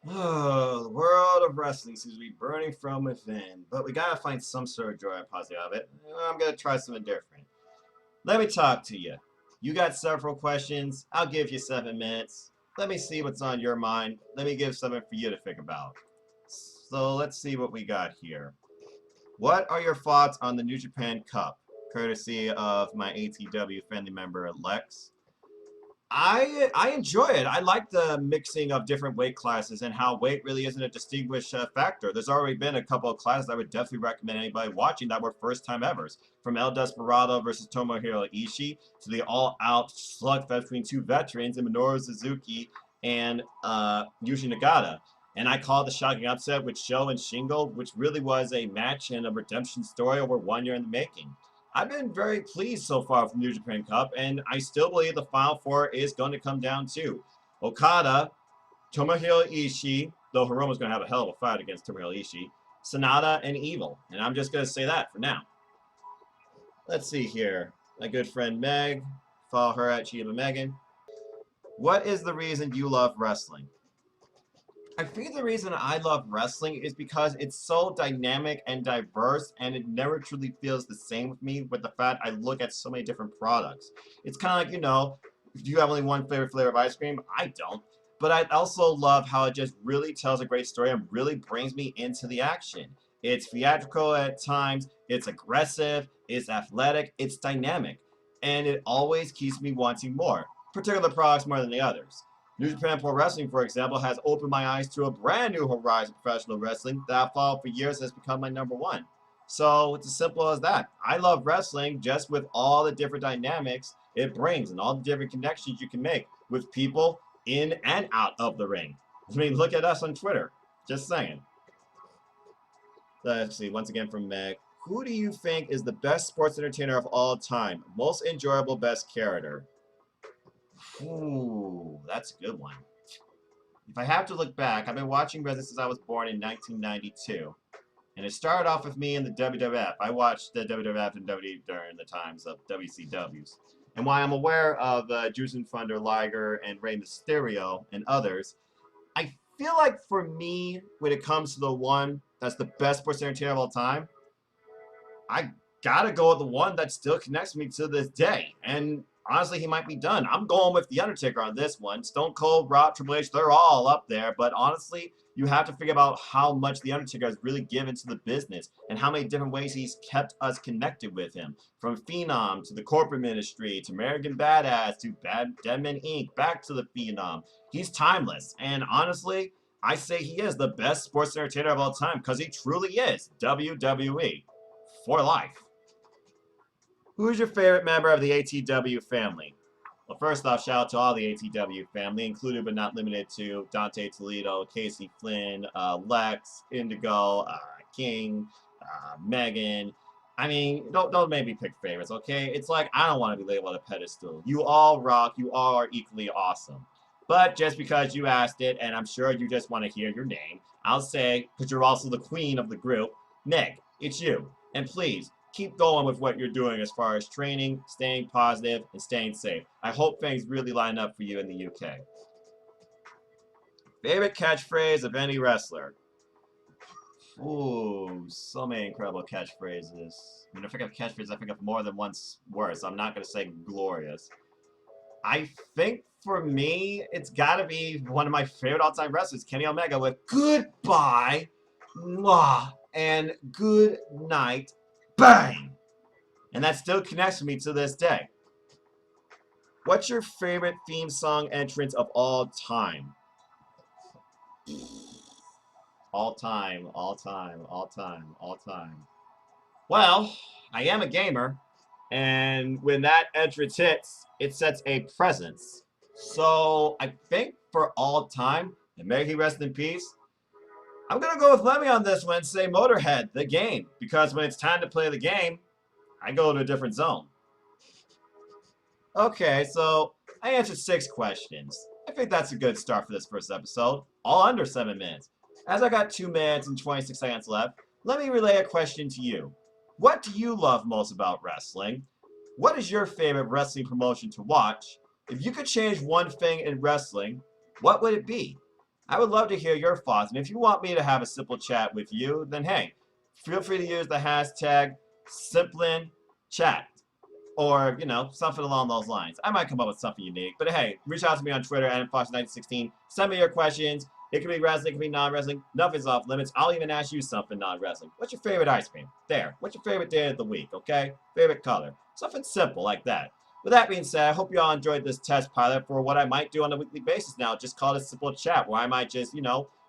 Oh, the world of wrestling seems to be burning from within, but we gotta find some sort of joy and positive of it. I'm gonna try something different. Let me talk to you. You got several questions. I'll give you 7 minutes. Let me see what's on your mind. Let me give something for you to think about. So let's see what we got here. What are your thoughts on the New Japan Cup, courtesy of my ATW family member Lex? I enjoy it. I like the mixing of different weight classes and how weight really isn't a distinguished factor. There's already been a couple of classes I would definitely recommend anybody watching that were first time evers. From El Desperado versus Tomohiro Ishii to the all-out slugfest between two veterans in Minoru Suzuki and Yuji Nagata. And I call it the shocking upset with Sho and Shingo, which really was a match and a redemption story over 1 year in the making. I've been very pleased so far from the New Japan Cup, and I still believe the Final Four is going to come down to Okada, Tomohiro Ishii, though Hiromu's going to have a hell of a fight against Tomohiro Ishii, Sonata, and Evil. And I'm just going to say that for now. Let's see here. My good friend Meg, follow her at Chiba Megan. What is the reason you love wrestling? I think the reason I love wrestling is because it's so dynamic and diverse, and it never truly feels the same with me with the fact I look at so many different products. It's kind of like, do you have only one favorite flavor of ice cream? I don't. But I also love how it just really tells a great story and really brings me into the action. It's theatrical at times, it's aggressive, it's athletic, it's dynamic, and it always keeps me wanting more, particular products more than the others. New Japan Pro Wrestling, for example, has opened my eyes to a brand new horizon of professional wrestling that I've followed for years and has become my number one. So it's as simple as that. I love wrestling just with all the different dynamics it brings and all the different connections you can make with people in and out of the ring. I mean, look at us on Twitter. Just saying. Let's see, once again from Meg. Who do you think is the best sports entertainer of all time? Most enjoyable, best character? Ooh, that's a good one. If I have to look back, I've been watching wrestling since I was born in 1992. And it started off with me in the WWF. I watched the WWF and WWE during the times of WCWs. And while I'm aware of Jushin Thunder Liger and Rey Mysterio and others, I feel like for me, when it comes to the one that's the best sports entertainer of all time, I gotta go with the one that still connects me to this day. And honestly, he might be done. I'm going with The Undertaker on this one. Stone Cold, Rock, Triple H, they're all up there. But honestly, you have to figure about how much The Undertaker has really given to the business and how many different ways he's kept us connected with him. From Phenom to the corporate ministry to American Badass to Deadman Inc. back to the Phenom. He's timeless. And honestly, I say he is the best sports entertainer of all time because he truly is WWE for life. Who's your favorite member of the ATW family? Well, first off, shout out to all the ATW family, included but not limited to Dante Toledo, Casey Flynn, Lex, Indigo, King, Megan. I mean, don't make me pick favorites, okay? It's like I don't want to be labeled on a pedestal. You all rock. You all are equally awesome. But just because you asked it, and I'm sure you just want to hear your name, I'll say, because you're also the queen of the group, Meg, it's you. And please, keep going with what you're doing as far as training, staying positive, and staying safe. I hope things really line up for you in the UK. Favorite catchphrase of any wrestler? Ooh, so many incredible catchphrases. When I think of catchphrases, I think of more than one word, so I'm not going to say glorious. I think for me, it's got to be one of my favorite all-time wrestlers, Kenny Omega, with goodbye, mwah, and good night, bang! And that still connects with me to this day. What's your favorite theme song entrance of all time? All time, all time, all time, all time. Well, I am a gamer, and when that entrance hits, it sets a presence. So I think for all time, and may he rest in peace, I'm going to go with Lemmy on this one and say Motorhead, the game. Because when it's time to play the game, I go to a different zone. Okay, so I answered 6 questions. I think that's a good start for this first episode. All under 7 minutes. As I got 2 minutes and 26 seconds left, let me relay a question to you. What do you love most about wrestling? What is your favorite wrestling promotion to watch? If you could change one thing in wrestling, what would it be? I would love to hear your thoughts. And if you want me to have a simple chat with you, then hey, feel free to use the hashtag SimplonChat or, something along those lines. I might come up with something unique. But hey, reach out to me on Twitter at Foster1916. Send me your questions. It can be wrestling, it can be non-wrestling. Nothing's off limits. I'll even ask you something non-wrestling. What's your favorite ice cream? There. What's your favorite day of the week, okay? Favorite color. Something simple like that. With that being said, I hope you all enjoyed this test pilot for what I might do on a weekly basis now. Just call it a simple chat where I might just,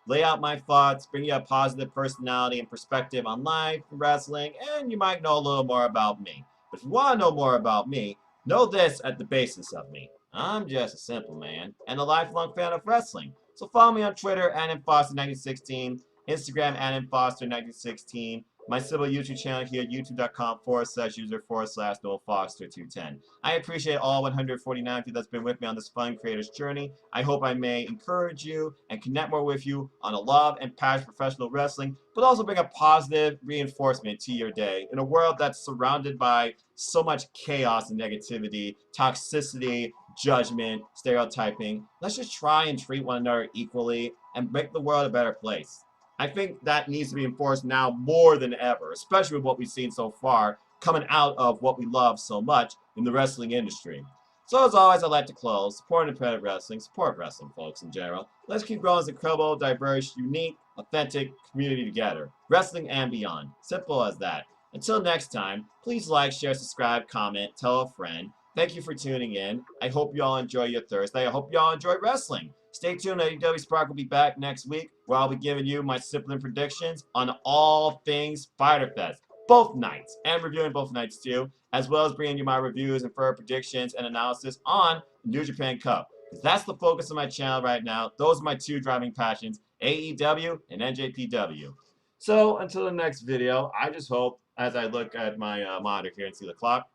lay out my thoughts, bring you a positive personality and perspective on life, wrestling, and you might know a little more about me. But if you want to know more about me, know this at the basis of me. I'm just a simple man and a lifelong fan of wrestling. So follow me on Twitter at Foster1916, Instagram at Foster1916, my civil YouTube channel here, youtube.com/user/NoFoster210. I appreciate all 149 of you that's been with me on this fun creator's journey. I hope I may encourage you and connect more with you on a love and passion for professional wrestling, but also bring a positive reinforcement to your day in a world that's surrounded by so much chaos and negativity, toxicity, judgment, stereotyping. Let's just try and treat one another equally and make the world a better place. I think that needs to be enforced now more than ever, especially with what we've seen so far coming out of what we love so much in the wrestling industry. So as always, I'd like to close. Support independent wrestling, support wrestling folks in general. Let's keep growing as a incredible, diverse, unique, authentic community together. Wrestling and beyond. Simple as that. Until next time, please like, share, subscribe, comment, tell a friend. Thank you for tuning in. I hope you all enjoy your Thursday. I hope you all enjoy wrestling. Stay tuned. AEW Spark will be back next week where I'll be giving you my Simplon predictions on all things Fyter Fest, both nights, and reviewing both nights too, as well as bringing you my reviews and further predictions and analysis on the New Japan Cup. Because that's the focus of my channel right now. Those are my two driving passions, AEW and NJPW. So until the next video, I just hope, as I look at my monitor here and see the clock,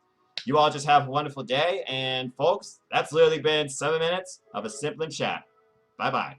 you all just have a wonderful day. And folks, that's literally been 7 minutes of a Simplon chat. Bye-bye.